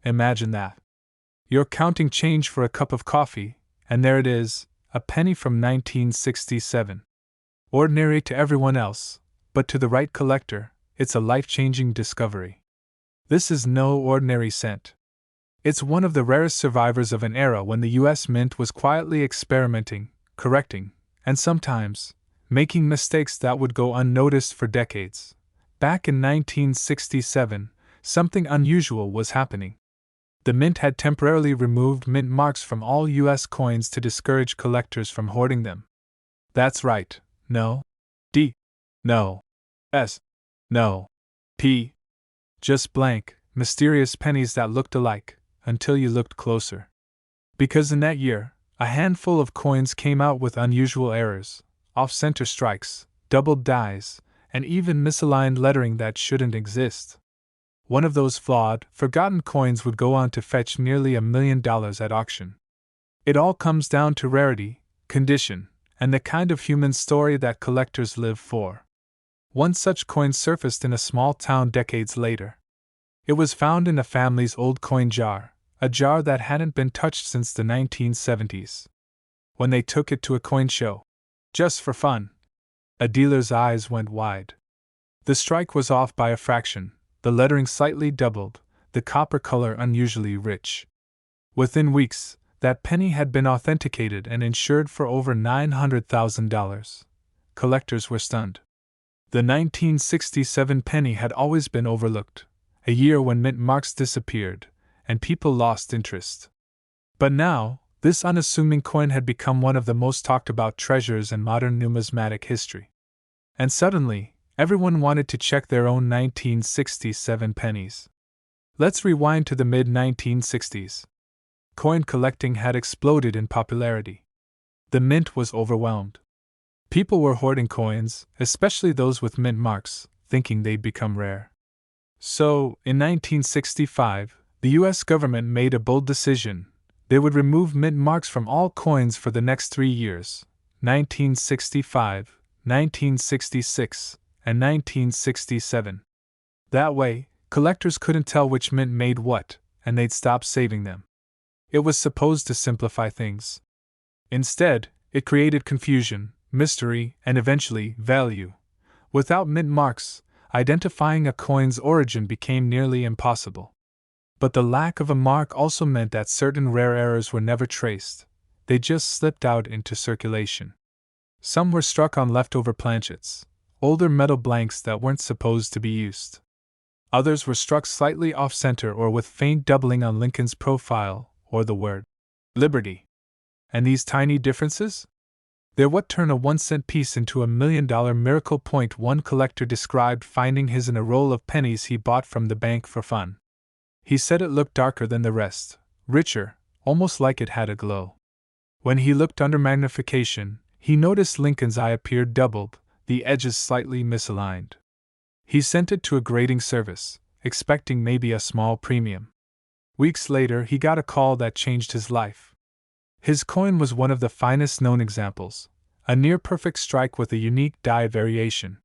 Imagine that. You're counting change for a cup of coffee, and there it is, a penny from 1967. Ordinary to everyone else, but to the right collector, it's a life-changing discovery. This is no ordinary cent. It's one of the rarest survivors of an era when the U.S. Mint was quietly experimenting, correcting, and sometimes making mistakes that would go unnoticed for decades. Back in 1967, something unusual was happening. The Mint had temporarily removed mint marks from all U.S. coins to discourage collectors from hoarding them. That's right, no D, no S, no P. Just blank, mysterious pennies that looked alike, until you looked closer. Because in that year, a handful of coins came out with unusual errors, off-center strikes, doubled dies, and even misaligned lettering that shouldn't exist. One of those flawed, forgotten coins would go on to fetch nearly $1 million at auction. It all comes down to rarity, condition, and the kind of human story that collectors live for. One such coin surfaced in a small town decades later. It was found in a family's old coin jar, a jar that hadn't been touched since the 1970s. When they took it to a coin show, just for fun, a dealer's eyes went wide. The strike was off by a fraction, the lettering slightly doubled, the copper color unusually rich. Within weeks, that penny had been authenticated and insured for over $900,000. Collectors were stunned. The 1967 penny had always been overlooked, a year when mint marks disappeared, and people lost interest. But now, this unassuming coin had become one of the most talked about treasures in modern numismatic history. And suddenly, everyone wanted to check their own 1967 pennies. Let's rewind to the mid-1960s. Coin collecting had exploded in popularity. The mint was overwhelmed. People were hoarding coins, especially those with mint marks, thinking they'd become rare. So, in 1965, the U.S. government made a bold decision. They would remove mint marks from all coins for the next 3 years, 1965, 1966, and 1967. That way, collectors couldn't tell which mint made what, and they'd stop saving them. It was supposed to simplify things. Instead, it created confusion, mystery, and eventually, value. Without mint marks, identifying a coin's origin became nearly impossible. But the lack of a mark also meant that certain rare errors were never traced. They just slipped out into circulation. Some were struck on leftover planchets, older metal blanks that weren't supposed to be used. Others were struck slightly off-center or with faint doubling on Lincoln's profile or the word Liberty. And these tiny differences? They're what turn a 1-cent piece into $1 million miracle. One collector described finding his in a roll of pennies he bought from the bank for fun. He said it looked darker than the rest, richer, almost like it had a glow. When he looked under magnification, he noticed Lincoln's eye appeared doubled, the edges slightly misaligned. He sent it to a grading service, expecting maybe a small premium. Weeks later, he got a call that changed his life. His coin was one of the finest known examples, a near-perfect strike with a unique die variation.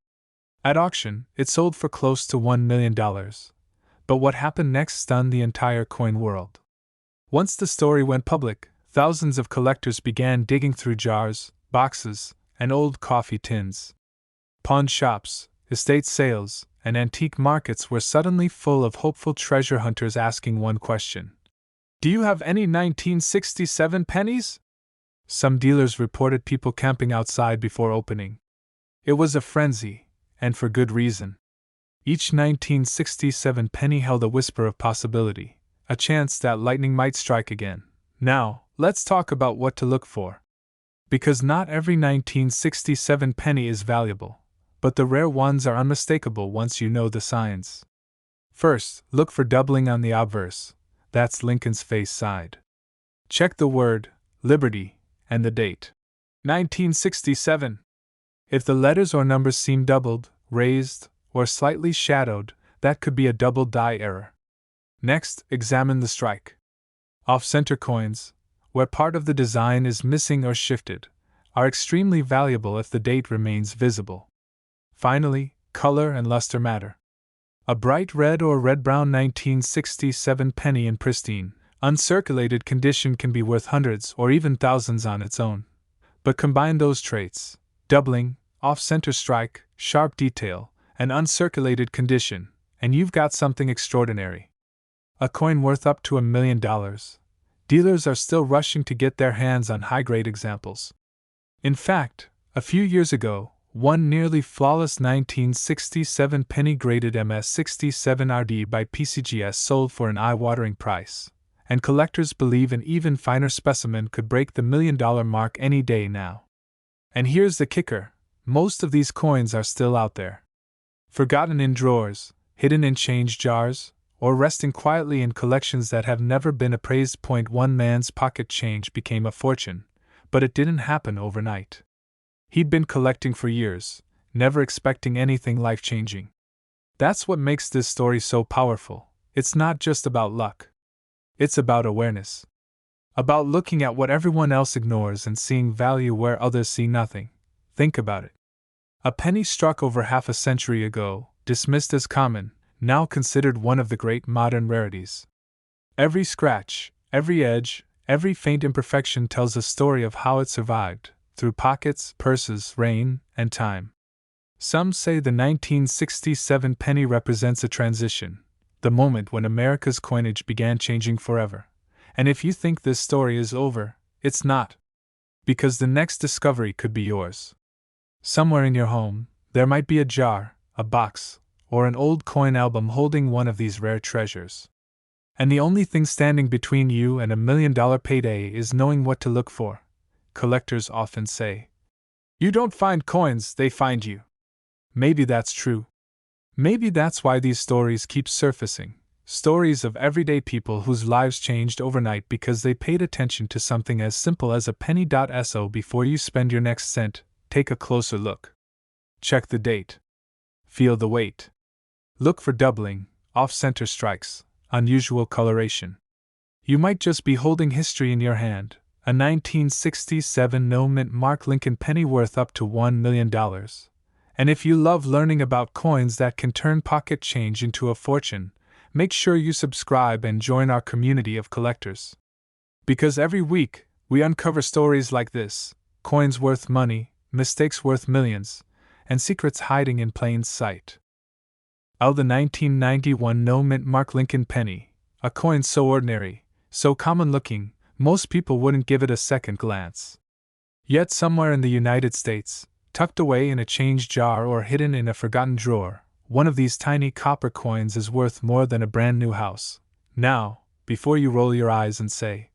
At auction, it sold for close to $1 million. But what happened next stunned the entire coin world. Once the story went public, thousands of collectors began digging through jars, boxes, and old coffee tins. Pawn shops, estate sales, and antique markets were suddenly full of hopeful treasure hunters asking one question: "Do you have any 1967 pennies?" Some dealers reported people camping outside before opening. It was a frenzy, and for good reason. Each 1967 penny held a whisper of possibility, a chance that lightning might strike again. Now, let's talk about what to look for. Because not every 1967 penny is valuable, but the rare ones are unmistakable once you know the signs. First, look for doubling on the obverse. That's Lincoln's face side. Check the word, Liberty, and the date. 1967. If the letters or numbers seem doubled, raised, or slightly shadowed, that could be a double die error. Next, examine the strike. Off-center coins, where part of the design is missing or shifted, are extremely valuable if the date remains visible. Finally, color and luster matter. A bright red or red-brown 1967 penny in pristine, uncirculated condition can be worth hundreds or even thousands on its own. But combine those traits: doubling, off-center strike, sharp detail, and uncirculated condition, and you've got something extraordinary. A coin worth up to $1 million. Dealers are still rushing to get their hands on high-grade examples. In fact, a few years ago, one nearly flawless 1967 penny-graded MS67RD by PCGS sold for an eye-watering price, and collectors believe an even finer specimen could break the $1 million mark any day now. And here's the kicker: most of these coins are still out there. Forgotten in drawers, hidden in change jars, or resting quietly in collections that have never been appraised. One man's pocket change became a fortune, but it didn't happen overnight. He'd been collecting for years, never expecting anything life-changing. That's what makes this story so powerful. It's not just about luck. It's about awareness. About looking at what everyone else ignores and seeing value where others see nothing. Think about it. A penny struck over half a century ago, dismissed as common, now considered one of the great modern rarities. Every scratch, every edge, every faint imperfection tells a story of how it survived, through pockets, purses, rain, and time. Some say the 1967 penny represents a transition, the moment when America's coinage began changing forever. And if you think this story is over, it's not. Because the next discovery could be yours. Somewhere in your home, there might be a jar, a box, or an old coin album holding one of these rare treasures. And the only thing standing between you and $1 million payday is knowing what to look for. Collectors often say, "You don't find coins, they find you." Maybe that's true. Maybe that's why these stories keep surfacing. Stories of everyday people whose lives changed overnight because they paid attention to something as simple as a penny. So before you spend your next cent, take a closer look. Check the date. Feel the weight. Look for doubling, off-center strikes, unusual coloration. You might just be holding history in your hand, a 1967 no-mint Mark Lincoln penny worth up to $1 million. And if you love learning about coins that can turn pocket change into a fortune, make sure you subscribe and join our community of collectors. Because every week, we uncover stories like this: coins worth money, mistakes worth millions, and secrets hiding in plain sight. The 1991 no-mint Mark Lincoln penny, a coin so ordinary, so common-looking, most people wouldn't give it a second glance. Yet somewhere in the United States, tucked away in a change jar or hidden in a forgotten drawer, one of these tiny copper coins is worth more than a brand new house. Now, before you roll your eyes and say,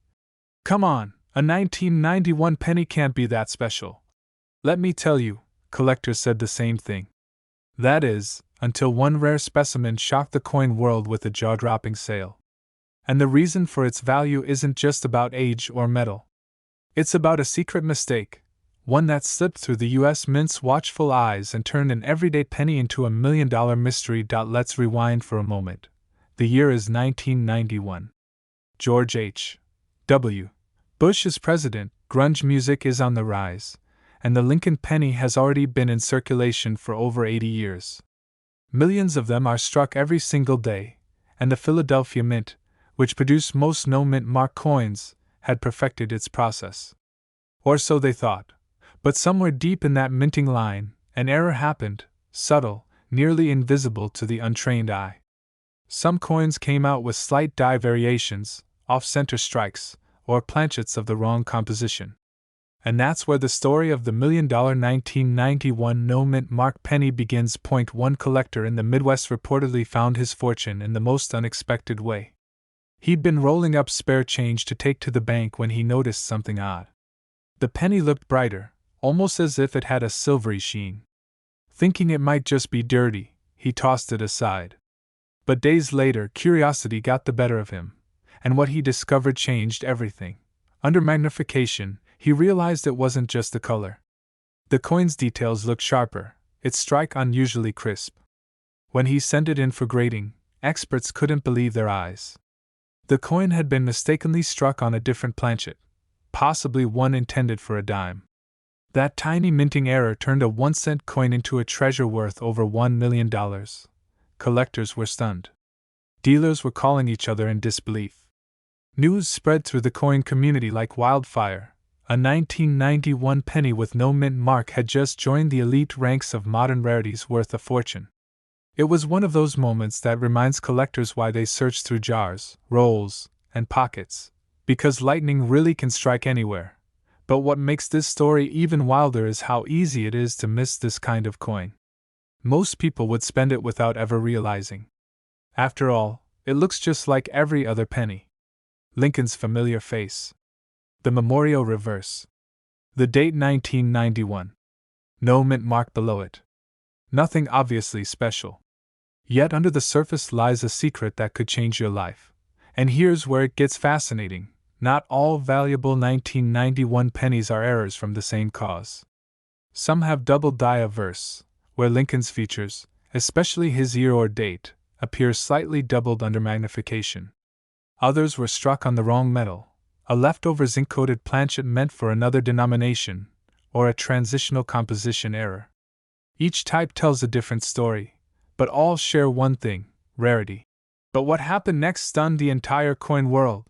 "Come on, a 1991 penny can't be that special," let me tell you, collectors said the same thing. That is, until one rare specimen shocked the coin world with a jaw-dropping sale. And the reason for its value isn't just about age or metal. It's about a secret mistake, one that slipped through the U.S. Mint's watchful eyes and turned an everyday penny into a $1 million mystery. Let's rewind for a moment. The year is 1991. George H. W. Bush is president, grunge music is on the rise, and the Lincoln penny has already been in circulation for over 80 years. Millions of them are struck every single day, and the Philadelphia Mint, which produced most no-mint mark coins, had perfected its process. Or so they thought. But somewhere deep in that minting line, an error happened, subtle, nearly invisible to the untrained eye. Some coins came out with slight die variations, off-center strikes, or planchets of the wrong composition. And that's where the story of the $1 million 1991 no-mint Mark penny begins. One collector in the Midwest reportedly found his fortune in the most unexpected way. He'd been rolling up spare change to take to the bank when he noticed something odd. The penny looked brighter, almost as if it had a silvery sheen. Thinking it might just be dirty, he tossed it aside. But days later, curiosity got the better of him, and what he discovered changed everything. Under magnification, he realized it wasn't just the color. The coin's details looked sharper, its strike unusually crisp. When he sent it in for grading, experts couldn't believe their eyes. The coin had been mistakenly struck on a different planchet, possibly one intended for a dime. That tiny minting error turned a 1-cent coin into a treasure worth over $1 million. collectors were stunned. Dealers were calling each other in disbelief. News spread through the coin community like wildfire. A 1991 penny with no mint mark had just joined the elite ranks of modern rarities worth a fortune. It was one of those moments that reminds collectors why they search through jars, rolls, and pockets, because lightning really can strike anywhere. But what makes this story even wilder is how easy it is to miss this kind of coin. Most people would spend it without ever realizing. After all, it looks just like every other penny. Lincoln's familiar face. The memorial reverse. The date 1991. No mint mark below it. Nothing obviously special. Yet under the surface lies a secret that could change your life. And here's where it gets fascinating. Not all valuable 1991 pennies are errors from the same cause. Some have double die averse, where Lincoln's features, especially his year or date, appear slightly doubled under magnification. Others were struck on the wrong metal, a leftover zinc-coated planchet meant for another denomination, or a transitional composition error. Each type tells a different story, but all share one thing: rarity. But what happened next stunned the entire coin world.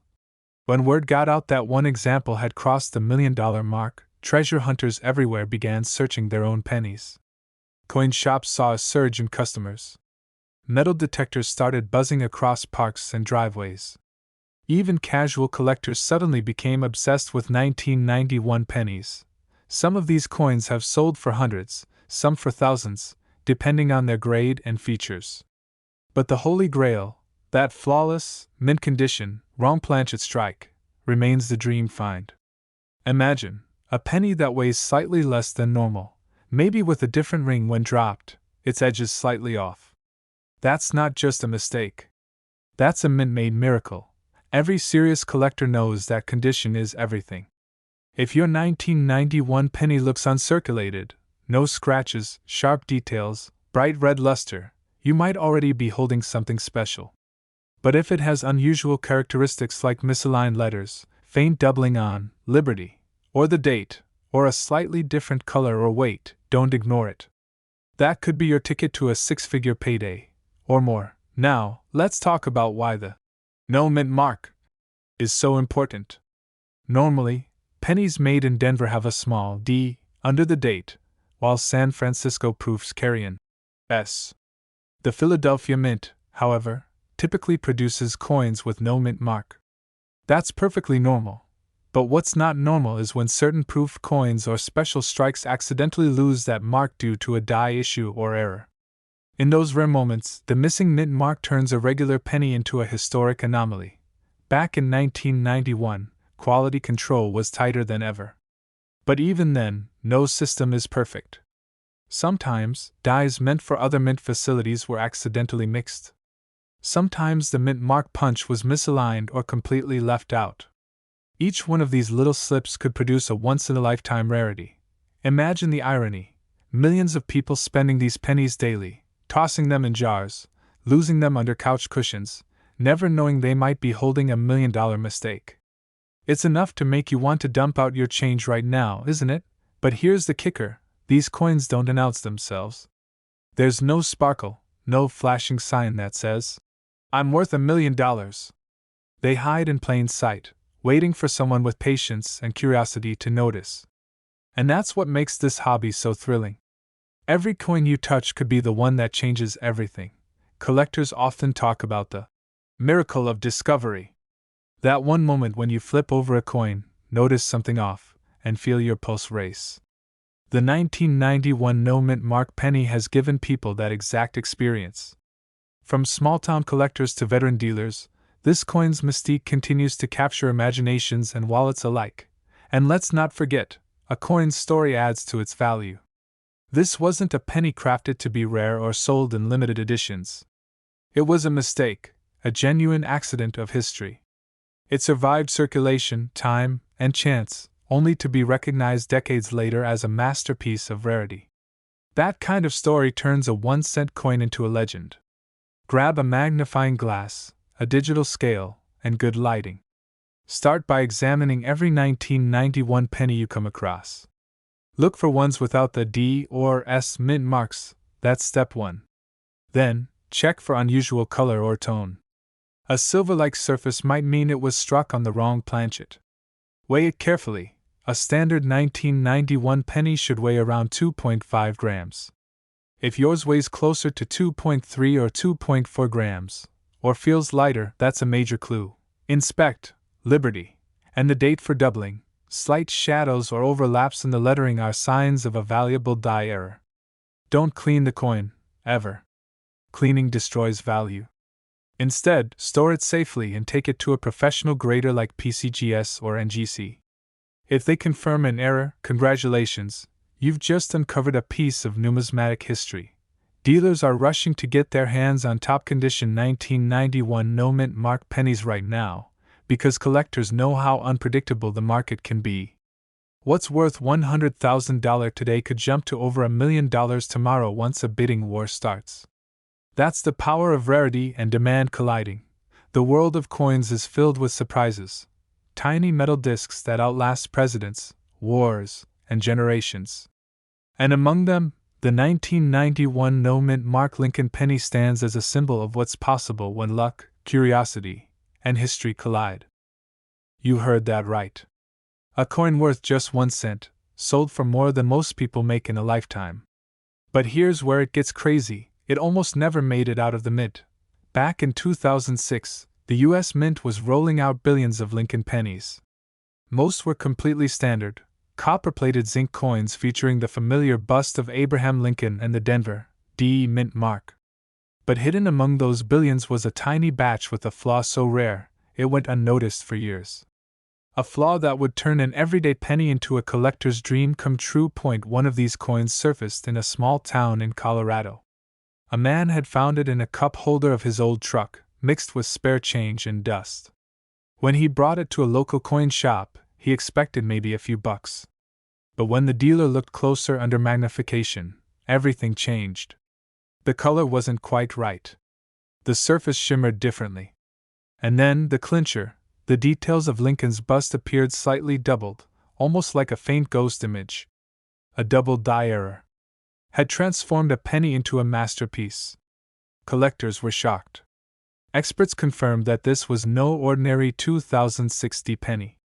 When word got out that one example had crossed the $1 million mark, treasure hunters everywhere began searching their own pennies. Coin shops saw a surge in customers. Metal detectors started buzzing across parks and driveways. Even casual collectors suddenly became obsessed with 1991 pennies. Some of these coins have sold for hundreds, some for thousands, depending on their grade and features. But the Holy Grail, that flawless, mint condition, wrong planchet strike, remains the dream find. Imagine a penny that weighs slightly less than normal, maybe with a different ring when dropped, its edges slightly off. That's not just a mistake. That's a mint-made miracle. Every serious collector knows that condition is everything. If your 1991 penny looks uncirculated, no scratches, sharp details, bright red luster, you might already be holding something special. But if it has unusual characteristics like misaligned letters, faint doubling on Liberty, or the date, or a slightly different color or weight, don't ignore it. That could be your ticket to a six-figure payday, or more. Now, let's talk about why the no mint mark is so important. Normally, pennies made in Denver have a small d under the date, while San Francisco proofs carry an s. The Philadelphia Mint, however, typically produces coins with no mint mark. That's perfectly normal. But what's not normal is when certain proof coins or special strikes accidentally lose that mark due to a die issue or error. In those rare moments, the missing mint mark turns a regular penny into a historic anomaly. Back in 1991, quality control was tighter than ever. But even then, no system is perfect. Sometimes, dies meant for other mint facilities were accidentally mixed. Sometimes the mint mark punch was misaligned or completely left out. Each one of these little slips could produce a once-in-a-lifetime rarity. Imagine the irony: millions of people spending these pennies daily, tossing them in jars, losing them under couch cushions, never knowing they might be holding $1 million mistake. It's enough to make you want to dump out your change right now, isn't it? But here's the kicker: these coins don't announce themselves. There's no sparkle, no flashing sign that says, "I'm worth $1 million." They hide in plain sight, waiting for someone with patience and curiosity to notice. And that's what makes this hobby so thrilling. Every coin you touch could be the one that changes everything. Collectors often talk about the miracle of discovery. That one moment when you flip over a coin, notice something off, and feel your pulse race. The 1991 no mint mark penny has given people that exact experience. From small-town collectors to veteran dealers, this coin's mystique continues to capture imaginations and wallets alike. And let's not forget, a coin's story adds to its value. This wasn't a penny crafted to be rare or sold in limited editions. It was a mistake, a genuine accident of history. It survived circulation, time, and chance, only to be recognized decades later as a masterpiece of rarity. That kind of story turns a 1-cent coin into a legend. Grab a magnifying glass, a digital scale, and good lighting. Start by examining every 1991 penny you come across. Look for ones without the D or S mint marks. That's step 1. Then, check for unusual color or tone. A silver-like surface might mean it was struck on the wrong planchet. Weigh it carefully. A standard 1991 penny should weigh around 2.5 grams. If yours weighs closer to 2.3 or 2.4 grams, or feels lighter, that's a major clue. Inspect, Liberty, and the date for doubling. Slight shadows or overlaps in the lettering are signs of a valuable die error. Don't clean the coin, ever. Cleaning destroys value. Instead, store it safely and take it to a professional grader like PCGS or NGC. If they confirm an error, congratulations, you've just uncovered a piece of numismatic history. Dealers are rushing to get their hands on top condition 1991 no-mint mark pennies right now, because collectors know how unpredictable the market can be. What's worth $100,000 today could jump to over $1 million tomorrow once a bidding war starts. That's the power of rarity and demand colliding. The world of coins is filled with surprises. Tiny metal discs that outlast presidents, wars, and generations. And among them, the 1991 no-mint mark Lincoln penny stands as a symbol of what's possible when luck, curiosity, and history collide. You heard that right. A coin worth just 1 cent, sold for more than most people make in a lifetime. But here's where it gets crazy. It almost never made it out of the mint. Back in 2006, the U.S. Mint was rolling out billions of Lincoln pennies. Most were completely standard, copper-plated zinc coins featuring the familiar bust of Abraham Lincoln and the Denver, D. mint mark. But hidden among those billions was a tiny batch with a flaw so rare, it went unnoticed for years. A flaw that would turn an everyday penny into a collector's dream come true. One of these coins surfaced in a small town in Colorado. A man had found it in a cup holder of his old truck, mixed with spare change and dust. When he brought it to a local coin shop, he expected maybe a few bucks. But when the dealer looked closer under magnification, everything changed. The color wasn't quite right. The surface shimmered differently. And then, the clincher, the details of Lincoln's bust appeared slightly doubled, almost like a faint ghost image. A double die error had transformed a penny into a masterpiece. Collectors were shocked. Experts confirmed that this was no ordinary 2060 penny.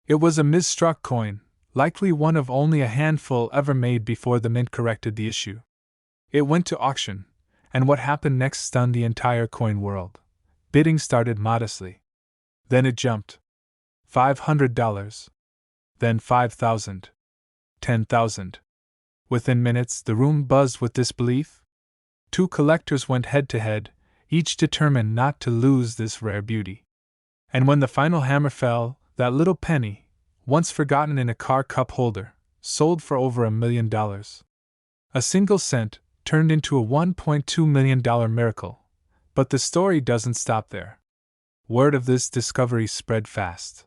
It was a misstruck coin, likely one of only a handful ever made before the mint corrected the issue. It went to auction, and what happened next stunned the entire coin world. Bidding started modestly. Then it jumped. $500. Then $5,000. $10,000. Within minutes, the room buzzed with disbelief. 2 collectors went head-to-head, each determined not to lose this rare beauty. And when the final hammer fell, that little penny, once forgotten in a car cup holder, sold for over $1 million. A single cent turned into a $1.2 million miracle. But the story doesn't stop there. Word of this discovery spread fast.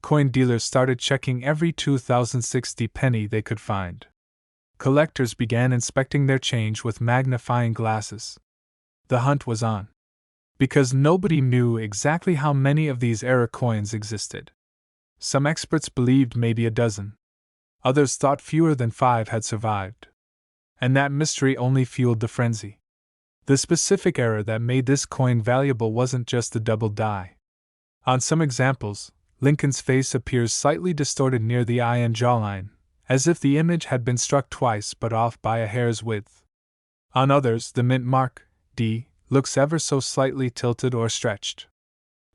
Coin dealers started checking every 2060 penny they could find. Collectors began inspecting their change with magnifying glasses. The hunt was on. Because nobody knew exactly how many of these error coins existed. Some experts believed maybe a dozen. Others thought fewer than 5 had survived. And that mystery only fueled the frenzy. The specific error that made this coin valuable wasn't just the double die. On some examples, Lincoln's face appears slightly distorted near the eye and jawline, as if the image had been struck twice but off by a hair's width. On others, the mint mark, D, looks ever so slightly tilted or stretched.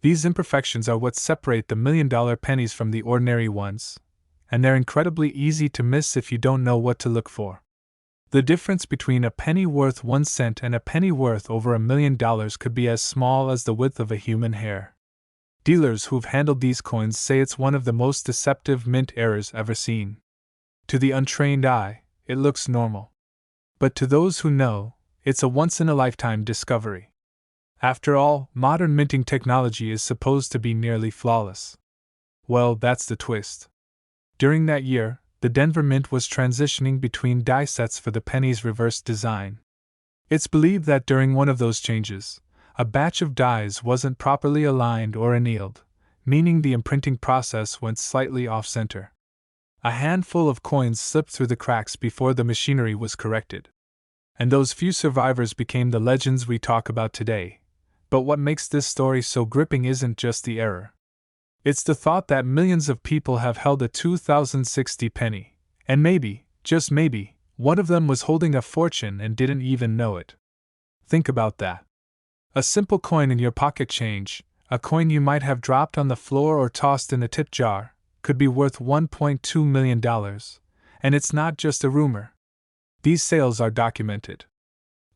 These imperfections are what separate the $1 million pennies from the ordinary ones, and they're incredibly easy to miss if you don't know what to look for. The difference between a penny worth 1 cent and a penny worth over $1 million could be as small as the width of a human hair. Dealers who've handled these coins say it's one of the most deceptive mint errors ever seen. To the untrained eye, it looks normal. But to those who know, it's a once-in-a-lifetime discovery. After all, modern minting technology is supposed to be nearly flawless. Well, that's the twist. During that year, the Denver Mint was transitioning between die sets for the penny's reverse design. It's believed that during one of those changes, a batch of dies wasn't properly aligned or annealed, meaning the imprinting process went slightly off-center. A handful of coins slipped through the cracks before the machinery was corrected. And those few survivors became the legends we talk about today. But what makes this story so gripping isn't just the error. It's the thought that millions of people have held a 2060 penny, and maybe, just maybe, one of them was holding a fortune and didn't even know it. Think about that. A simple coin in your pocket change, a coin you might have dropped on the floor or tossed in a tip jar, could be worth $1.2 million, and it's not just a rumor. These sales are documented.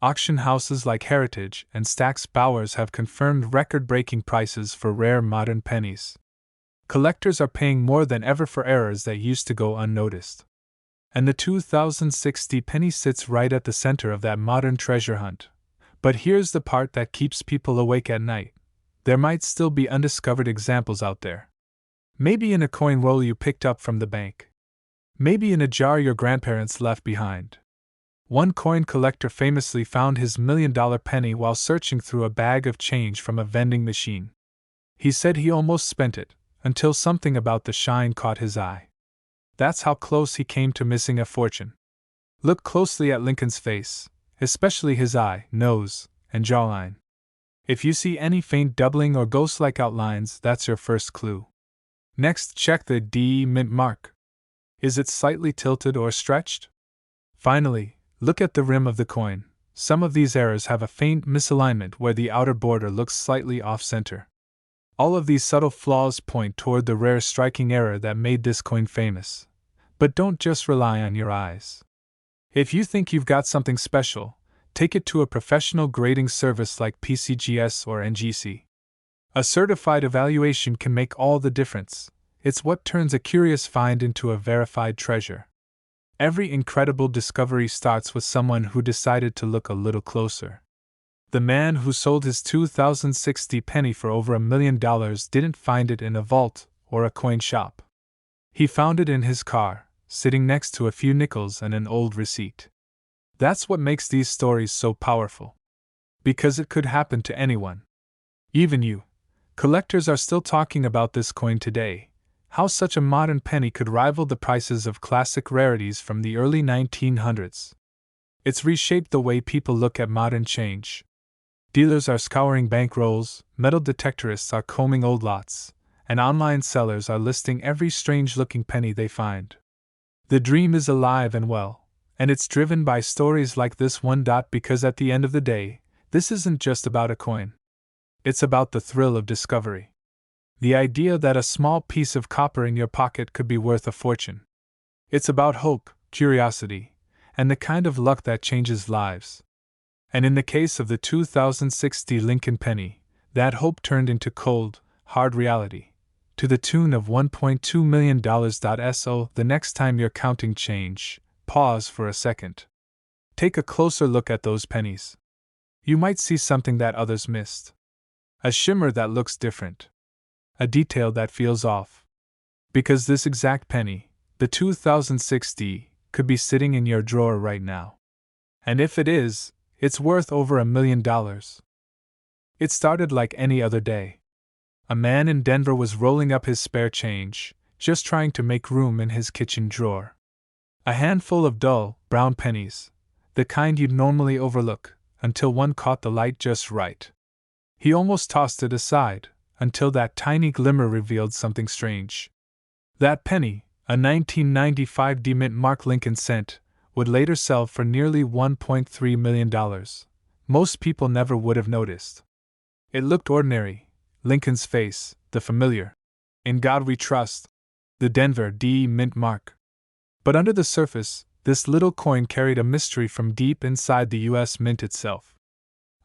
Auction houses like Heritage and Stack's Bowers have confirmed record-breaking prices for rare modern pennies. Collectors are paying more than ever for errors that used to go unnoticed. And the 2060 penny sits right at the center of that modern treasure hunt. But here's the part that keeps people awake at night. There might still be undiscovered examples out there. Maybe in a coin roll you picked up from the bank. Maybe in a jar your grandparents left behind. One coin collector famously found his $1 million penny while searching through a bag of change from a vending machine. He said he almost spent it, until something about the shine caught his eye. That's how close he came to missing a fortune. Look closely at Lincoln's face, especially his eye, nose, and jawline. If you see any faint doubling or ghost-like outlines, that's your first clue. Next, check the D mint mark. Is it slightly tilted or stretched? Finally, look at the rim of the coin. Some of these errors have a faint misalignment where the outer border looks slightly off-center. All of these subtle flaws point toward the rare striking error that made this coin famous. But don't just rely on your eyes. If you think you've got something special, take it to a professional grading service like PCGS or NGC. A certified evaluation can make all the difference. It's what turns a curious find into a verified treasure. Every incredible discovery starts with someone who decided to look a little closer. The man who sold his 2060 penny for over $1 million didn't find it in a vault or a coin shop. He found it in his car, sitting next to a few nickels and an old receipt. That's what makes these stories so powerful. Because it could happen to anyone. Even you. Collectors are still talking about this coin today. How such a modern penny could rival the prices of classic rarities from the early 1900s. It's reshaped the way people look at modern change. Dealers are scouring bank rolls, metal detectorists are combing old lots, and online sellers are listing every strange-looking penny they find. The dream is alive and well, and it's driven by stories like this one. Because at the end of the day, this isn't just about a coin. It's about the thrill of discovery. The idea that a small piece of copper in your pocket could be worth a fortune. It's about hope, curiosity, and the kind of luck that changes lives. And in the case of the 2060 Lincoln penny, that hope turned into cold, hard reality, to the tune of $1.2 million. So the next time you're counting change, pause for a second. Take a closer look at those pennies. You might see something that others missed. A shimmer that looks different. A detail that feels off. Because this exact penny, the 2060, could be sitting in your drawer right now. And if it is, it's worth over $1 million. It started like any other day. A man in Denver was rolling up his spare change, just trying to make room in his kitchen drawer. A handful of dull, brown pennies, the kind you'd normally overlook, until one caught the light just right. He almost tossed it aside, until that tiny glimmer revealed something strange. That penny, a 1995 D-Mint Mark Lincoln cent, would later sell for nearly $1.3 million. Most people never would have noticed. It looked ordinary. Lincoln's face, the familiar. In God we trust. The Denver D-Mint Mark. But under the surface, this little coin carried a mystery from deep inside the U.S. Mint itself.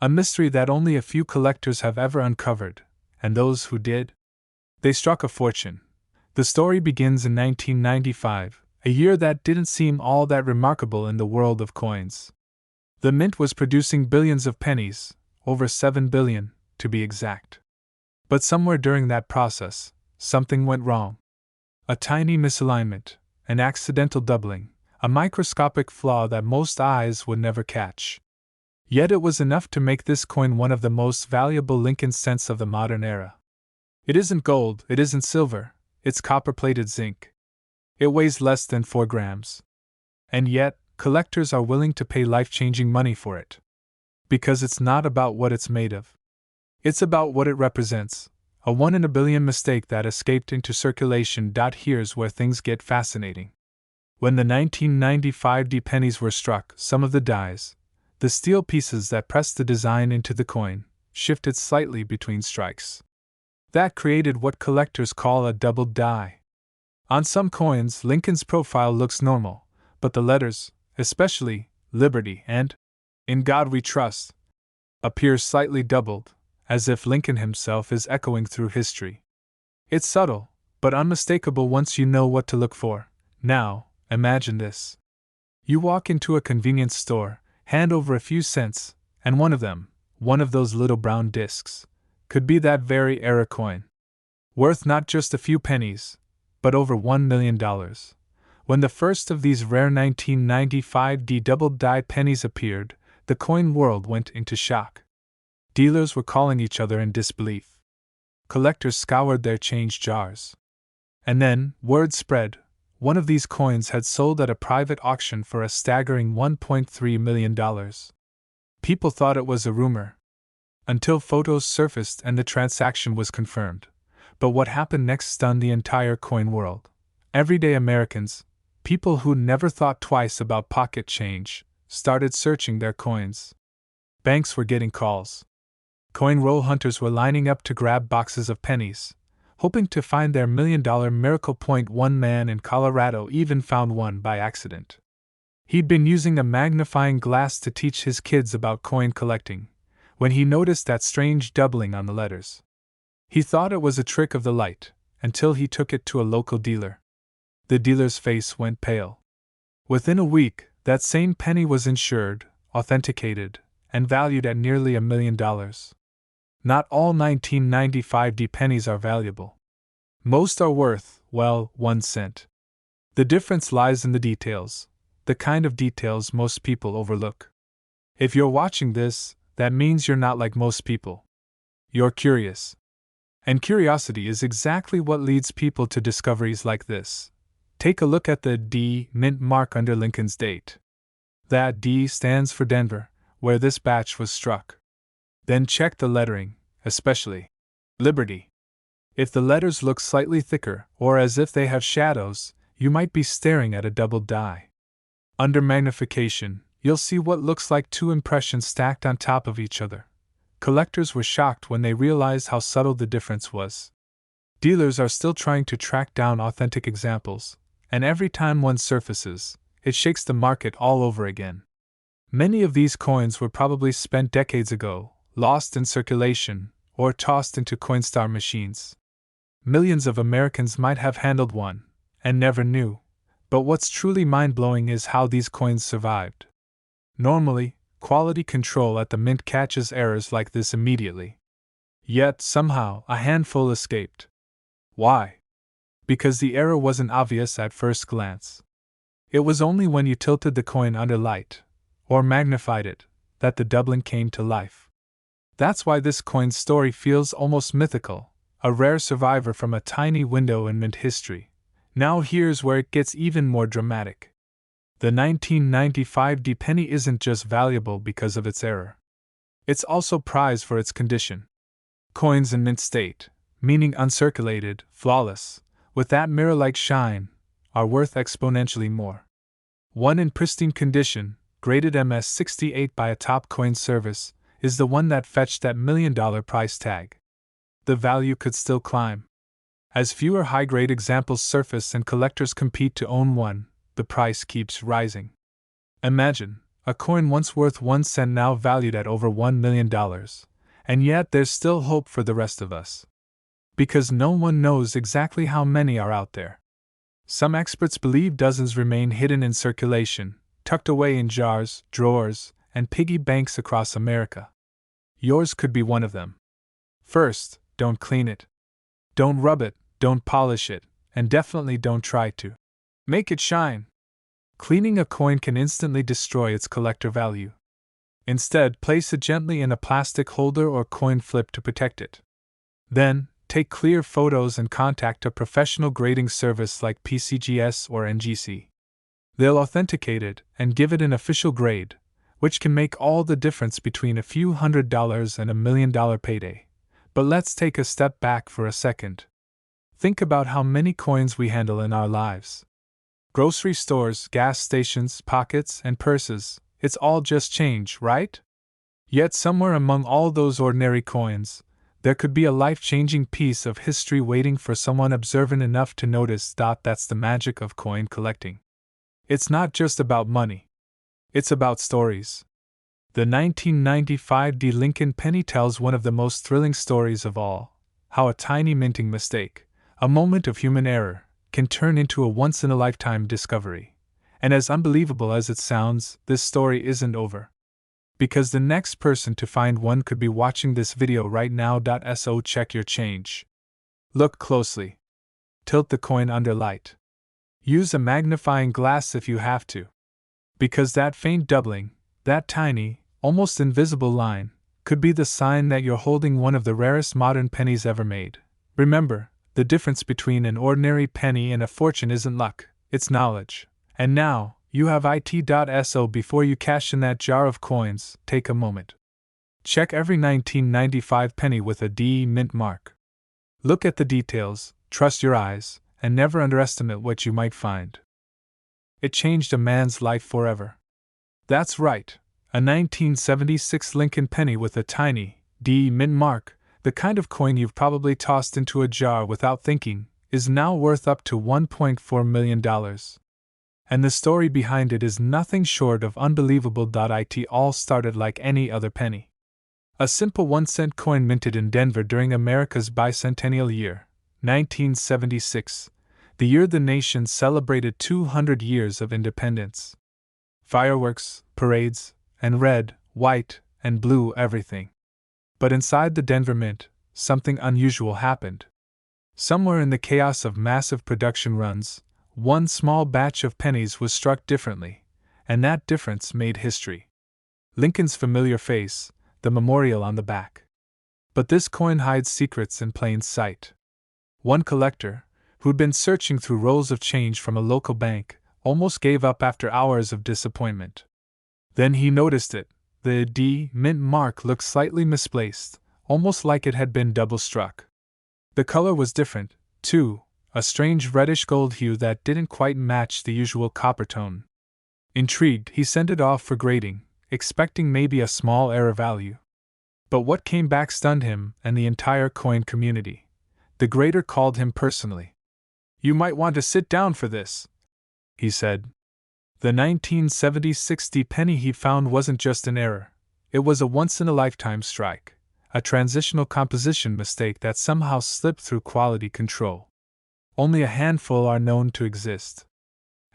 A mystery that only a few collectors have ever uncovered, and those who did, they struck a fortune. The story begins in 1995, a year that didn't seem all that remarkable in the world of coins. The Mint was producing billions of pennies, over 7 billion, to be exact. But somewhere during that process, something went wrong. A tiny misalignment, an accidental doubling, a microscopic flaw that most eyes would never catch. Yet it was enough to make this coin one of the most valuable Lincoln cents of the modern era. It isn't gold, it isn't silver, it's copper-plated zinc. It weighs less than 4 grams. And yet, collectors are willing to pay life-changing money for it. Because it's not about what it's made of. It's about what it represents, a 1 in a billion mistake that escaped into circulation. Here's where things get fascinating. When the 1995 pennies were struck, some of the dies, the steel pieces that pressed the design into the coin, shifted slightly between strikes. That created what collectors call a doubled die. On some coins, Lincoln's profile looks normal, but the letters, especially Liberty and In God We Trust, appear slightly doubled, as if Lincoln himself is echoing through history. It's subtle, but unmistakable once you know what to look for. Now, imagine this. You walk into a convenience store, hand over a few cents, and one of them, one of those little brown discs, could be that very era coin. Worth not just a few pennies, but over $1 million. When the first of these rare 1995 double die pennies appeared, the coin world went into shock. Dealers were calling each other in disbelief. Collectors scoured their change jars. And then, word spread, one of these coins had sold at a private auction for a staggering $1.3 million. People thought it was a rumor, until photos surfaced and the transaction was confirmed. But what happened next stunned the entire coin world. Everyday Americans, people who never thought twice about pocket change, started searching their coins. Banks were getting calls. Coin roll hunters were lining up to grab boxes of pennies, hoping to find their $1 million miracle point. One man in Colorado even found one by accident. He'd been using a magnifying glass to teach his kids about coin collecting, when he noticed that strange doubling on the letters. He thought it was a trick of the light, until he took it to a local dealer. The dealer's face went pale. Within a week, that same penny was insured, authenticated, and valued at nearly $1 million. Not all 1995 pennies are valuable. Most are worth, well, 1 cent. The difference lies in the details, the kind of details most people overlook. If you're watching this, that means you're not like most people. You're curious. And curiosity is exactly what leads people to discoveries like this. Take a look at the D mint mark under Lincoln's date. That D stands for Denver, where this batch was struck. Then check the lettering, especially Liberty. If the letters look slightly thicker, or as if they have shadows, you might be staring at a doubled die. Under magnification, you'll see what looks like two impressions stacked on top of each other. Collectors were shocked when they realized how subtle the difference was. Dealers are still trying to track down authentic examples, and every time one surfaces, it shakes the market all over again. Many of these coins were probably spent decades ago, lost in circulation, or tossed into Coinstar machines. Millions of Americans might have handled one, and never knew, but what's truly mind-blowing is how these coins survived. Normally, quality control at the mint catches errors like this immediately. Yet, somehow, a handful escaped. Why? Because the error wasn't obvious at first glance. It was only when you tilted the coin under light, or magnified it, that the doubling came to life. That's why this coin's story feels almost mythical, a rare survivor from a tiny window in mint history. Now here's where it gets even more dramatic. The 1995 penny isn't just valuable because of its error. It's also prized for its condition. Coins in mint state, meaning uncirculated, flawless, with that mirror-like shine, are worth exponentially more. One in pristine condition, graded MS-68 by a top coin service, is the one that fetched that $1 million price tag. The value could still climb. As fewer high-grade examples surface and collectors compete to own one, the price keeps rising. Imagine, a coin once worth 1 cent now valued at over $1 million, and yet there's still hope for the rest of us. Because no one knows exactly how many are out there. Some experts believe dozens remain hidden in circulation, tucked away in jars, drawers, and piggy banks across America. Yours could be one of them. First, don't clean it. Don't rub it, don't polish it, and definitely don't try to make it shine. Cleaning a coin can instantly destroy its collector value. Instead, place it gently in a plastic holder or coin flip to protect it. Then, take clear photos and contact a professional grading service like PCGS or NGC. They'll authenticate it and give it an official grade, which can make all the difference between a few $100s and $1 million payday. But let's take a step back for a second. Think about how many coins we handle in our lives. Grocery stores, gas stations, pockets, and purses, it's all just change, right? Yet somewhere among all those ordinary coins, there could be a life-changing piece of history waiting for someone observant enough to notice. That's the magic of coin collecting. It's not just about money. It's about stories. The 1995 D. Lincoln penny tells one of the most thrilling stories of all, how a tiny minting mistake, a moment of human error, can turn into a once-in-a-lifetime discovery. And as unbelievable as it sounds, this story isn't over. Because the next person to find one could be watching this video right now. So check your change. Look closely. Tilt the coin under light. Use a magnifying glass if you have to. Because that faint doubling, that tiny, almost invisible line, could be the sign that you're holding one of the rarest modern pennies ever made. Remember, the difference between an ordinary penny and a fortune isn't luck, it's knowledge. And now, you have it. So before you cash in that jar of coins, take a moment. Check every 1995 penny with a D mint mark. Look at the details, trust your eyes, and never underestimate what you might find. It changed a man's life forever. That's right, a 1976 Lincoln penny with a tiny D mint mark, the kind of coin you've probably tossed into a jar without thinking, is now worth up to $1.4 million. And the story behind it is nothing short of unbelievable. It all started like any other penny. A simple 1-cent coin minted in Denver during America's Bicentennial year, 1976, the year the nation celebrated 200 years of independence. Fireworks, parades, and red, white, and blue everything. But inside the Denver Mint, something unusual happened. Somewhere in the chaos of massive production runs, one small batch of pennies was struck differently, and that difference made history. Lincoln's familiar face, the memorial on the back. But this coin hides secrets in plain sight. One collector, who'd been searching through rolls of change from a local bank, almost gave up after hours of disappointment. Then he noticed it. The D mint mark looked slightly misplaced, almost like it had been double struck. The color was different, too, a strange reddish gold hue that didn't quite match the usual copper tone. Intrigued, he sent it off for grading, expecting maybe a small error value. But what came back stunned him and the entire coin community. The grader called him personally. "You might want to sit down for this," he said. The 1976 penny he found wasn't just an error, it was a once-in-a-lifetime strike, a transitional composition mistake that somehow slipped through quality control. Only a handful are known to exist.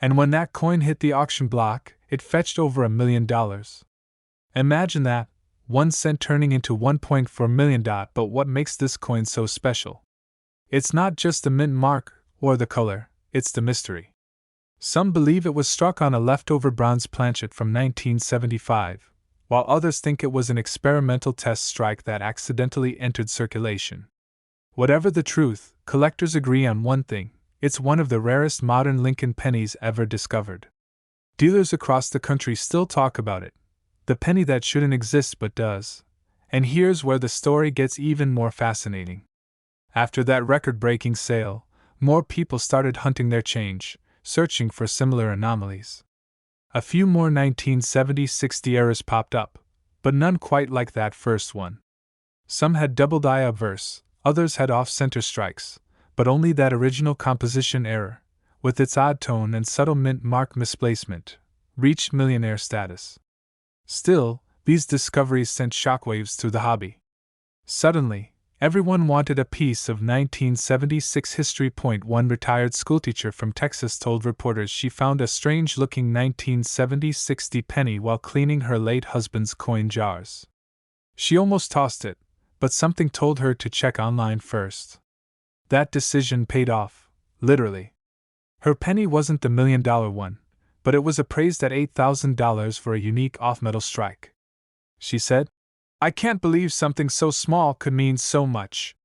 And when that coin hit the auction block, it fetched over $1 million. Imagine that, 1 cent turning into $1.4 million. But what makes this coin so special? It's not just the mint mark or the color, it's the mystery. Some believe it was struck on a leftover bronze planchet from 1975, while others think it was an experimental test strike that accidentally entered circulation. Whatever the truth, collectors agree on one thing: it's one of the rarest modern Lincoln pennies ever discovered. Dealers across the country still talk about it, the penny that shouldn't exist but does. And here's where the story gets even more fascinating. After that record-breaking sale, more people started hunting their change, searching for similar anomalies. A few more 1976 errors popped up, but none quite like that first one. Some had doubled I obverse, others had off-center strikes, but only that original composition error, with its odd tone and subtle mint mark misplacement, reached millionaire status. Still, these discoveries sent shockwaves through the hobby. Suddenly, everyone wanted a piece of 1976 history. One retired schoolteacher from Texas told reporters she found a strange-looking 1976 penny while cleaning her late husband's coin jars. She almost tossed it, but something told her to check online first. That decision paid off, literally. Her penny wasn't the $1 million one, but it was appraised at $8,000 for a unique off-metal strike. She said, "I can't believe something so small could mean so much."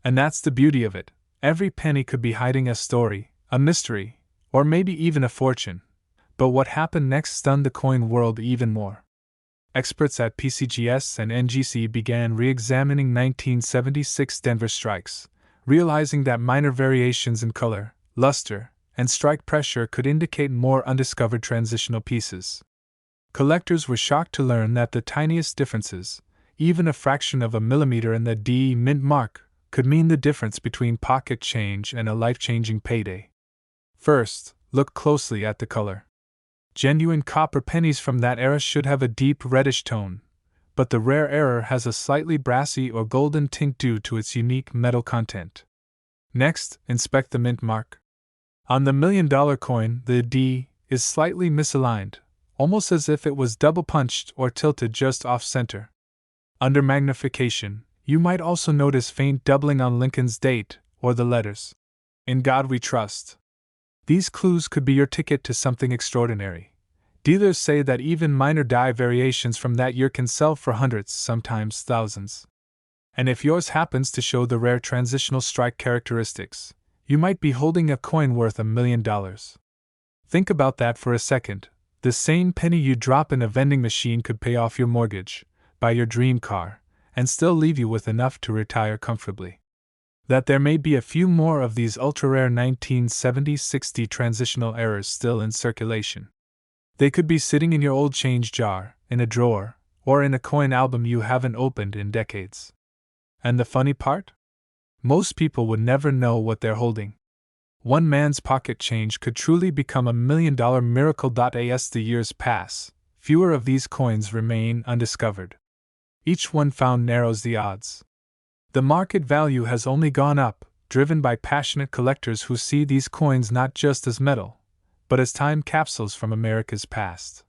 And that's the beauty of it. Every penny could be hiding a story, a mystery, or maybe even a fortune. But what happened next stunned the coin world even more. Experts at PCGS and NGC began re-examining 1976 Denver strikes, realizing that minor variations in color, luster, and strike pressure could indicate more undiscovered transitional pieces. Collectors were shocked to learn that the tiniest differences, even a fraction of a millimeter in the D mint mark, could mean the difference between pocket change and a life-changing payday. First, look closely at the color. Genuine copper pennies from that era should have a deep reddish tone, but the rare error has a slightly brassy or golden tint due to its unique metal content. Next, inspect the mint mark. On the $1 million coin, the D is slightly misaligned, almost as if it was double-punched or tilted just off-center. Under magnification, you might also notice faint doubling on Lincoln's date or the letters. "In God We Trust." These clues could be your ticket to something extraordinary. Dealers say that even minor die variations from that year can sell for hundreds, sometimes thousands. And if yours happens to show the rare transitional strike characteristics, you might be holding a coin worth $1 million. Think about that for a second. The same penny you drop in a vending machine could pay off your mortgage, buy your dream car, and still leave you with enough to retire comfortably. That there may be a few more of these ultra-rare 1970-60 transitional errors still in circulation. They could be sitting in your old change jar, in a drawer, or in a coin album you haven't opened in decades. And the funny part? Most people would never know what they're holding. One man's pocket change could truly become $1 million miracle. As the years pass, fewer of these coins remain undiscovered. Each one found narrows the odds. The market value has only gone up, driven by passionate collectors who see these coins not just as metal, but as time capsules from America's past.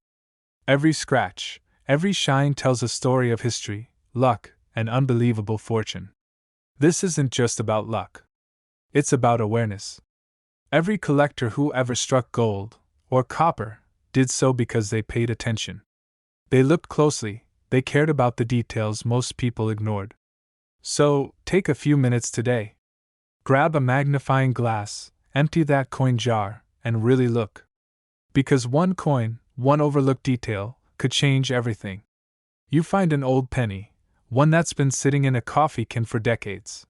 Every scratch, every shine tells a story of history, luck, and unbelievable fortune. This isn't just about luck. It's about awareness. Every collector who ever struck gold, or copper, did so because they paid attention. They looked closely, they cared about the details most people ignored. So, take a few minutes today. Grab a magnifying glass, empty that coin jar, and really look. Because one coin, one overlooked detail, could change everything. You find an old penny, one that's been sitting in a coffee can for decades.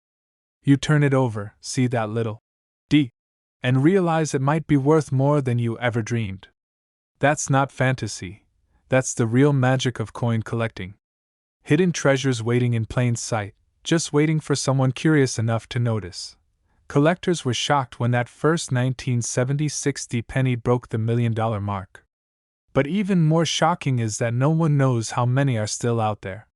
You turn it over, see that little D, and realize it might be worth more than you ever dreamed. That's not fantasy. That's the real magic of coin collecting. Hidden treasures waiting in plain sight, just waiting for someone curious enough to notice. Collectors were shocked when that first 1970-60 penny broke the $1 million mark. But even more shocking is that no one knows how many are still out there.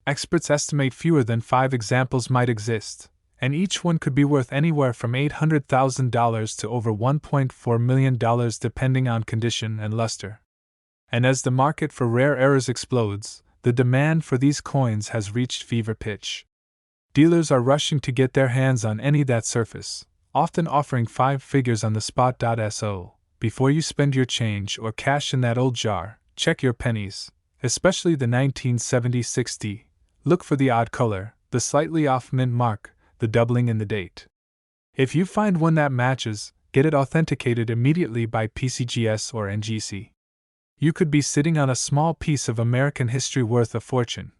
Experts estimate fewer than 5 examples might exist, and each one could be worth anywhere from $800,000 to over $1.4 million depending on condition and luster. And as the market for rare errors explodes, the demand for these coins has reached fever pitch. Dealers are rushing to get their hands on any that surface, often offering 5 figures on the spot. So, before you spend your change or cash in that old jar, check your pennies, especially the 1970-60. Look for the odd color, the slightly off mint mark, the doubling in the date. If you find one that matches, get it authenticated immediately by PCGS or NGC. You could be sitting on a small piece of American history worth a fortune.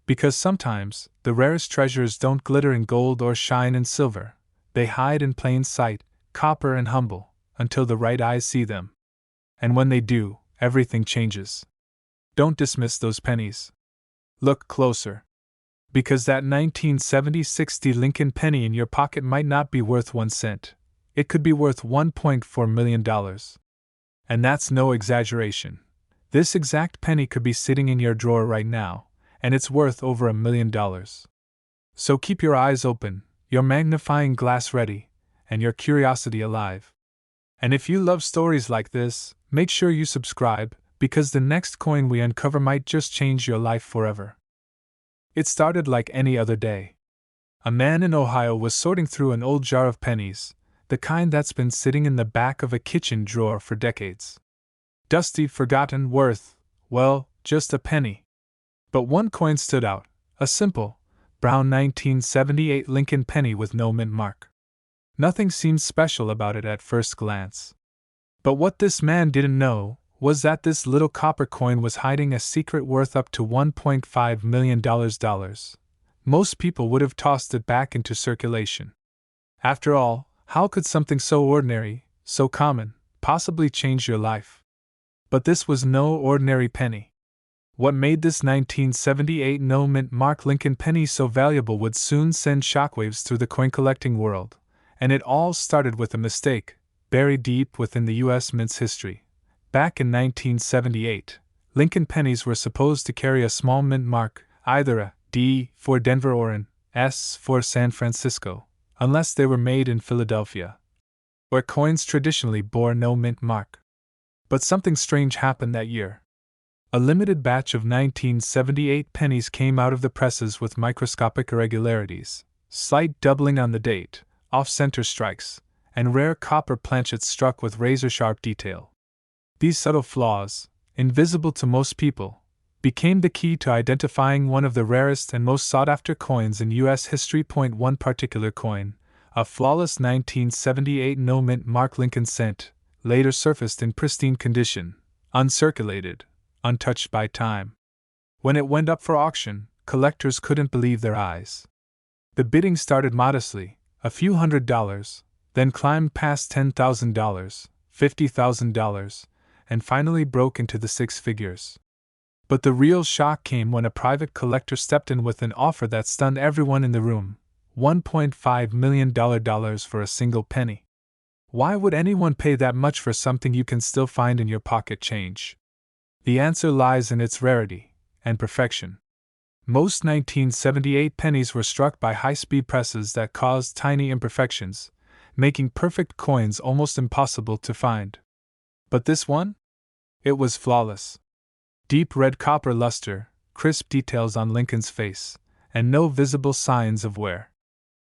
Because sometimes, the rarest treasures don't glitter in gold or shine in silver. They hide in plain sight, copper and humble, until the right eyes see them. And when they do, everything changes. Don't dismiss those pennies. Look closer. Because that 1970-60 Lincoln penny in your pocket might not be worth 1 cent. It could be worth $1.4 million. And that's no exaggeration. This exact penny could be sitting in your drawer right now, and it's worth over $1 million. So keep your eyes open, your magnifying glass ready, and your curiosity alive. And if you love stories like this, make sure you subscribe, because the next coin we uncover might just change your life forever. It started like any other day. A man in Ohio was sorting through an old jar of pennies, the kind that's been sitting in the back of a kitchen drawer for decades. Dusty, forgotten, worth, well, just a penny. But one coin stood out, a simple, brown 1978 Lincoln penny with no mint mark. Nothing seemed special about it at first glance. But what this man didn't know was that this little copper coin was hiding a secret worth up to $1.5 million. Most people would have tossed it back into circulation. After all, how could something so ordinary, so common, possibly change your life? But this was no ordinary penny. What made this 1978 no-mint mark Lincoln penny so valuable would soon send shockwaves through the coin-collecting world, and it all started with a mistake, buried deep within the U.S. Mint's history. Back in 1978, Lincoln pennies were supposed to carry a small mint mark, either a D for Denver or an S for San Francisco, unless they were made in Philadelphia, where coins traditionally bore no mint mark. But something strange happened that year. A limited batch of 1978 pennies came out of the presses with microscopic irregularities, slight doubling on the date, off-center strikes, and rare copper planchets struck with razor-sharp detail. These subtle flaws, invisible to most people, became the key to identifying one of the rarest and most sought-after coins in U.S. history. One particular coin, a flawless 1978 no-mint mark Lincoln cent, later surfaced in pristine condition, uncirculated, untouched by time. When it went up for auction, collectors couldn't believe their eyes. The bidding started modestly, a few $100s, then climbed past $10,000, $50,000, and finally broke into the six figures. But the real shock came when a private collector stepped in with an offer that stunned everyone in the room: $1.5 million for a single penny. Why would anyone pay that much for something you can still find in your pocket change? The answer lies in its rarity and perfection. Most 1978 pennies were struck by high-speed presses that caused tiny imperfections, making perfect coins almost impossible to find. But this one? It was flawless. Deep red copper luster, crisp details on Lincoln's face, and no visible signs of wear.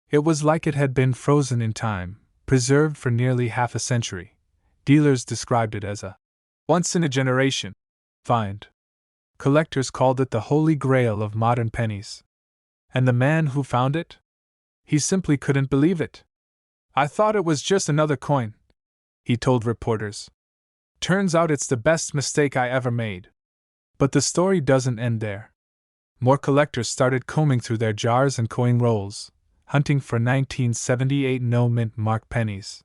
It was like it had been frozen in time, preserved for nearly half a century. Dealers described it as a once-in-a-generation find. Collectors called it the holy grail of modern pennies. And the man who found it? He simply couldn't believe it. "I thought it was just another coin," he told reporters. "Turns out it's the best mistake I ever made." But the story doesn't end there. More collectors started combing through their jars and coin rolls, hunting for 1978 no-mint mark pennies.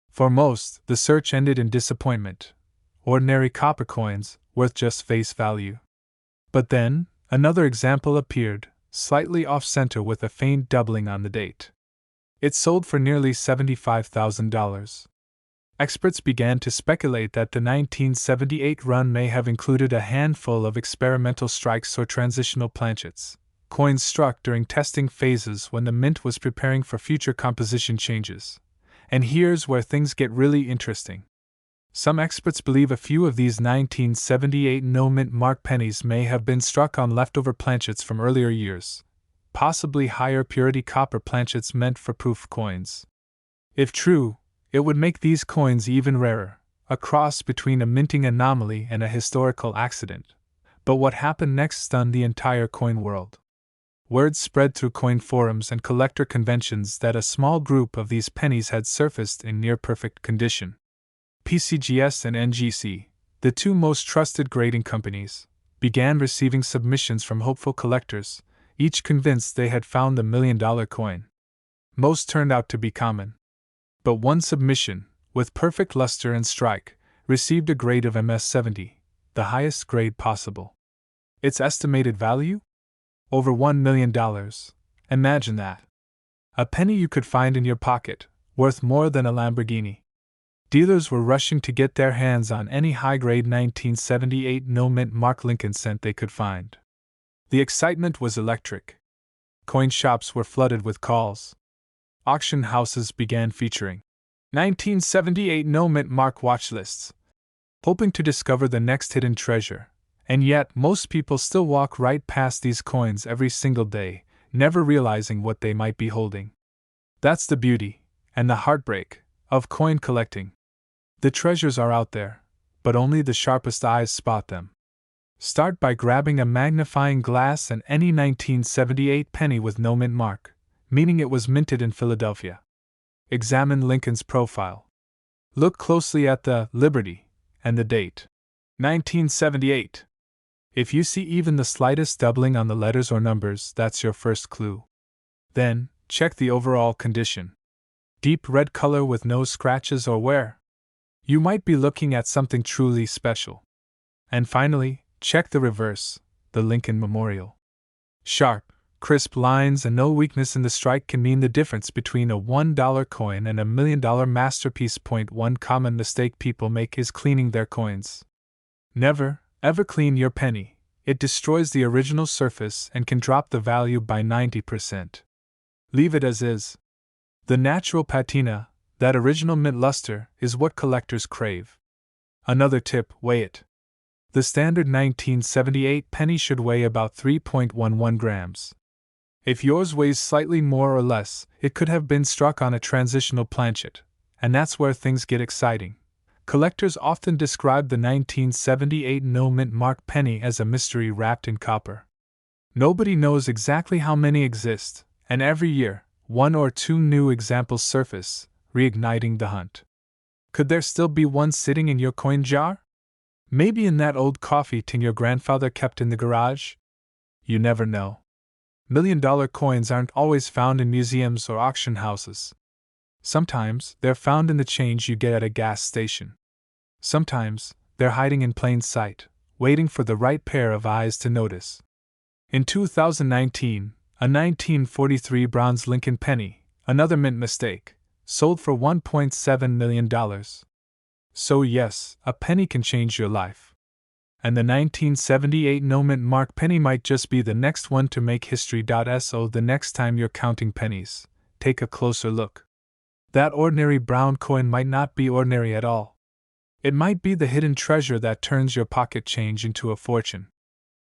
For most, the search ended in disappointment. Ordinary copper coins, worth just face value. But then, another example appeared, slightly off-center with a faint doubling on the date. It sold for nearly $75,000. Experts began to speculate that the 1978 run may have included a handful of experimental strikes or transitional planchets, coins struck during testing phases when the mint was preparing for future composition changes. And here's where things get really interesting. Some experts believe a few of these 1978 no-mint mark pennies may have been struck on leftover planchets from earlier years, possibly higher purity copper planchets meant for proof coins. If true, it would make these coins even rarer, a cross between a minting anomaly and a historical accident. But what happened next stunned the entire coin world. Word spread through coin forums and collector conventions that a small group of these pennies had surfaced in near-perfect condition. PCGS and NGC, the two most trusted grading companies, began receiving submissions from hopeful collectors, each convinced they had found the million-dollar coin. Most turned out to be common. But one submission, with perfect luster and strike, received a grade of MS-70, the highest grade possible. Its estimated value? Over $1 million. Imagine that. A penny you could find in your pocket, worth more than a Lamborghini. Dealers were rushing to get their hands on any high-grade 1978 no-mint mark Lincoln cent they could find. The excitement was electric. Coin shops were flooded with calls. Auction houses began featuring 1978 no-mint mark watch lists, hoping to discover the next hidden treasure. And yet, most people still walk right past these coins every single day, never realizing what they might be holding. That's the beauty, and the heartbreak, of coin collecting. The treasures are out there, but only the sharpest eyes spot them. Start by grabbing a magnifying glass and any 1978 penny with no mint mark, meaning it was minted in Philadelphia. Examine Lincoln's profile. Look closely at the Liberty and the date. 1978. If you see even the slightest doubling on the letters or numbers, that's your first clue. Then, check the overall condition. Deep red color with no scratches or wear. You might be looking at something truly special. And finally, check the reverse, the Lincoln Memorial. Sharp, crisp lines and no weakness in the strike can mean the difference between a $1 coin and a $1 million masterpiece. One common mistake people make is cleaning their coins. Never, ever clean your penny. It destroys the original surface and can drop the value by 90%. Leave it as is. The natural patina, that original mint luster, is what collectors crave. Another tip: weigh it. The standard 1978 penny should weigh about 3.11 grams. If yours weighs slightly more or less, it could have been struck on a transitional planchet, and that's where things get exciting. Collectors often describe the 1978 no-mint mark penny as a mystery wrapped in copper. Nobody knows exactly how many exist, and every year, one or two new examples surface, reigniting the hunt. Could there still be one sitting in your coin jar? Maybe in that old coffee tin your grandfather kept in the garage? You never know. $1 million coins aren't always found in museums or auction houses. Sometimes, they're found in the change you get at a gas station. Sometimes, they're hiding in plain sight, waiting for the right pair of eyes to notice. In 2019, a 1943 bronze Lincoln penny, another mint mistake, sold for $1.7 million. So yes, a penny can change your life. And the 1978 no-mint mark penny might just be the next one to make history. So the next time you're counting pennies, take a closer look. That ordinary brown coin might not be ordinary at all. It might be the hidden treasure that turns your pocket change into a fortune.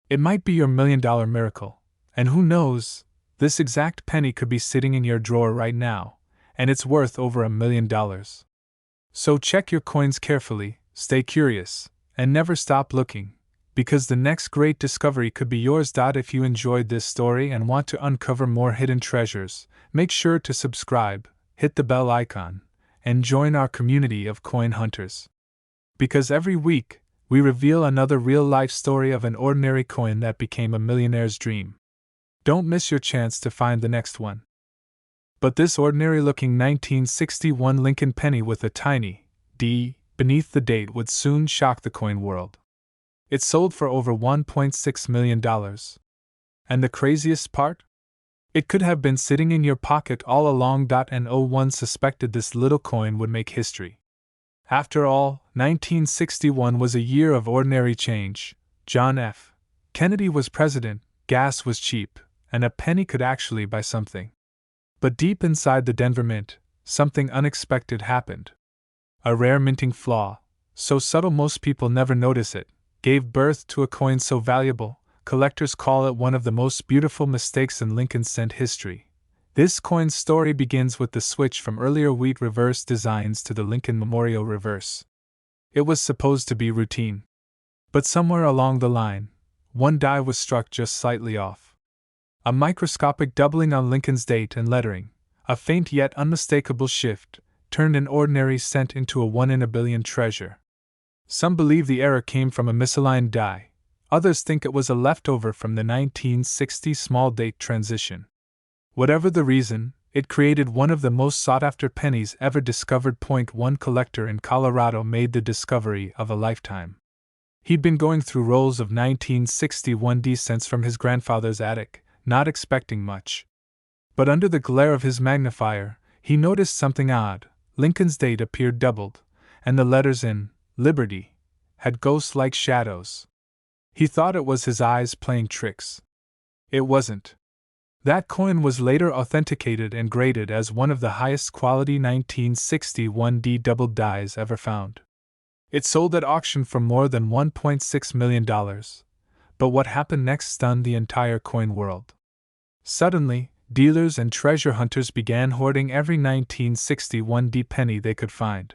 It might be your $1 million miracle. And who knows, this exact penny could be sitting in your drawer right now, and it's worth over $1 million. So check your coins carefully, stay curious, and never stop looking, because the next great discovery could be yours. If you enjoyed this story and want to uncover more hidden treasures, make sure to subscribe, hit the bell icon, and join our community of coin hunters. Because every week, we reveal another real-life story of an ordinary coin that became a millionaire's dream. Don't miss your chance to find the next one. But this ordinary-looking 1961 Lincoln penny with a tiny D beneath the date would soon shock the coin world. It sold for over $1.6 million. And the craziest part? It could have been sitting in your pocket all along. And no one suspected this little coin would make history. After all, 1961 was a year of ordinary change. John F. Kennedy was president, gas was cheap, and a penny could actually buy something. But deep inside the Denver Mint, something unexpected happened. A rare minting flaw, so subtle most people never notice it, gave birth to a coin so valuable, collectors call it one of the most beautiful mistakes in Lincoln cent history. This coin's story begins with the switch from earlier wheat reverse designs to the Lincoln Memorial reverse. It was supposed to be routine. But somewhere along the line, one die was struck just slightly off. A microscopic doubling on Lincoln's date and lettering, a faint yet unmistakable shift, turned an ordinary cent into a 1 in a billion treasure. Some believe the error came from a misaligned die, others think it was a leftover from the 1960 small date transition. Whatever the reason, it created one of the most sought-after pennies ever discovered. One collector in Colorado made the discovery of a lifetime. He'd been going through rolls of 1961 D cents from his grandfather's attic, not expecting much. But under the glare of his magnifier, he noticed something odd. Lincoln's date appeared doubled, and the letters in Liberty had ghost-like shadows. He thought it was his eyes playing tricks. It wasn't. That coin was later authenticated and graded as one of the highest quality 1961 D doubled dies ever found. It sold at auction for more than $1.6 million. But what happened next stunned the entire coin world. Suddenly, dealers and treasure hunters began hoarding every 1961 D penny they could find.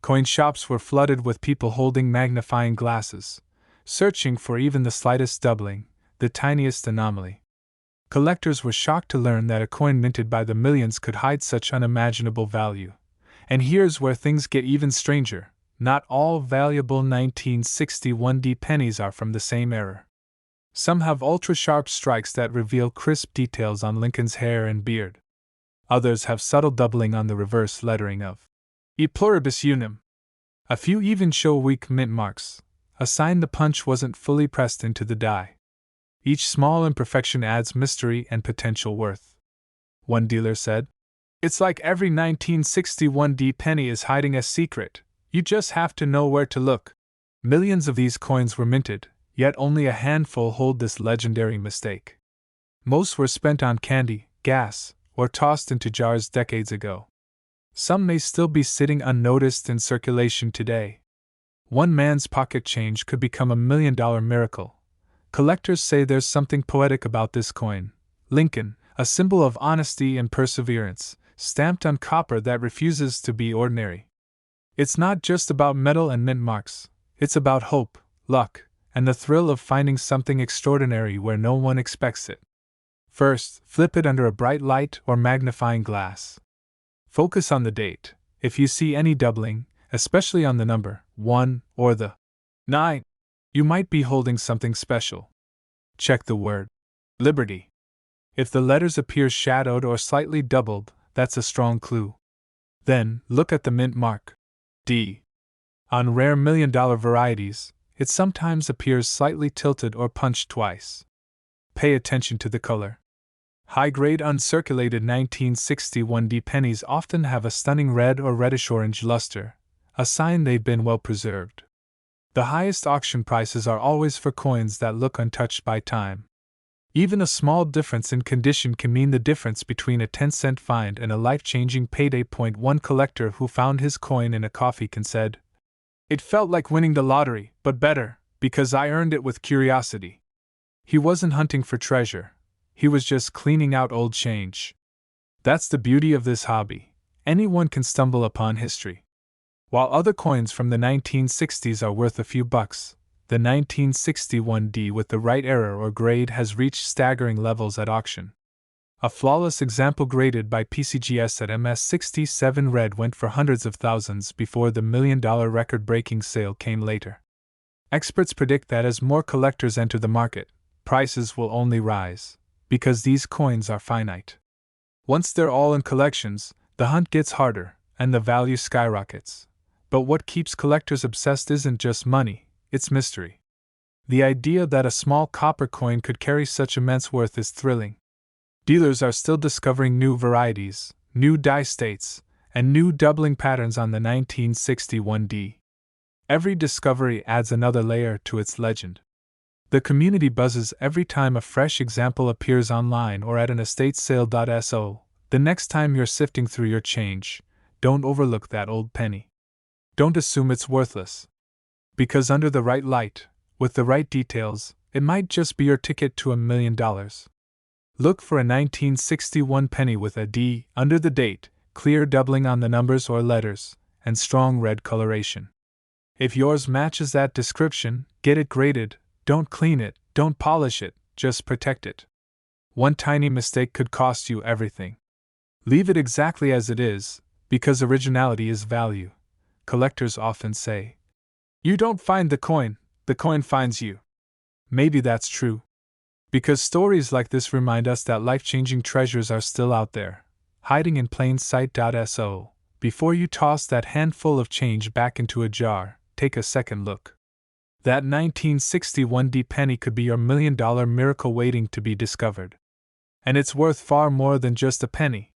Coin shops were flooded with people holding magnifying glasses, searching for even the slightest doubling, the tiniest anomaly. Collectors were shocked to learn that a coin minted by the millions could hide such unimaginable value, And here's where things get even stranger. Not all valuable 1961D pennies are from the same era. Some have ultra-sharp strikes that reveal crisp details on Lincoln's hair and beard. Others have subtle doubling on the reverse lettering of E pluribus unum. A few even show weak mint marks, a sign the punch wasn't fully pressed into the die. Each small imperfection adds mystery and potential worth. One dealer said, "It's like every 1961D penny is hiding a secret. You just have to know where to look." Millions of these coins were minted, yet only a handful hold this legendary mistake. Most were spent on candy, gas, or tossed into jars decades ago. Some may still be sitting unnoticed in circulation today. One man's pocket change could become $1 million miracle. Collectors say there's something poetic about this coin. Lincoln, a symbol of honesty and perseverance, stamped on copper that refuses to be ordinary. It's not just about metal and mint marks, it's about hope, luck, and the thrill of finding something extraordinary where no one expects it. First, flip it under a bright light or magnifying glass. Focus on the date. If you see any doubling, especially on the number 1 or the 9, you might be holding something special. Check the word Liberty. If the letters appear shadowed or slightly doubled, that's a strong clue. Then, look at the mint mark D. On rare $1 million varieties, it sometimes appears slightly tilted or punched twice. Pay attention to the color. High-grade uncirculated 1961D pennies often have a stunning red or reddish-orange luster, a sign they've been well preserved. The highest auction prices are always for coins that look untouched by time. Even a small difference in condition can mean the difference between a 10-cent find and a life-changing payday. One collector who found his coin in a coffee can said, "It felt like winning the lottery, but better, because I earned it with curiosity." He wasn't hunting for treasure. He was just cleaning out old change. That's the beauty of this hobby. Anyone can stumble upon history. While other coins from the 1960s are worth a few bucks, the 1961D with the right era or grade has reached staggering levels at auction. A flawless example graded by PCGS at MS67 red went for hundreds of thousands before the $1 million record-breaking sale came later. Experts predict that as more collectors enter the market, prices will only rise, because these coins are finite. Once they're all in collections, the hunt gets harder, and the value skyrockets. But what keeps collectors obsessed isn't just money, it's mystery. The idea that a small copper coin could carry such immense worth is thrilling. Dealers are still discovering new varieties, new die states, and new doubling patterns on the 1961D. Every discovery adds another layer to its legend. The community buzzes every time a fresh example appears online or at an estate sale.so. The next time you're sifting through your change, don't overlook that old penny. Don't assume it's worthless. Because under the right light, with the right details, it might just be your ticket to $1 million. Look for a 1961 penny with a D under the date, clear doubling on the numbers or letters, and strong red coloration. If yours matches that description, get it graded. Don't clean it, don't polish it, just protect it. One tiny mistake could cost you everything. Leave it exactly as it is, because originality is value. Collectors often say, "You don't find the coin finds you." Maybe that's true. Because stories like this remind us that life-changing treasures are still out there, hiding in plain sight.so. Before you toss that handful of change back into a jar, take a second look. That 1961D penny could be your $1 million miracle waiting to be discovered. And it's worth far more than just a penny.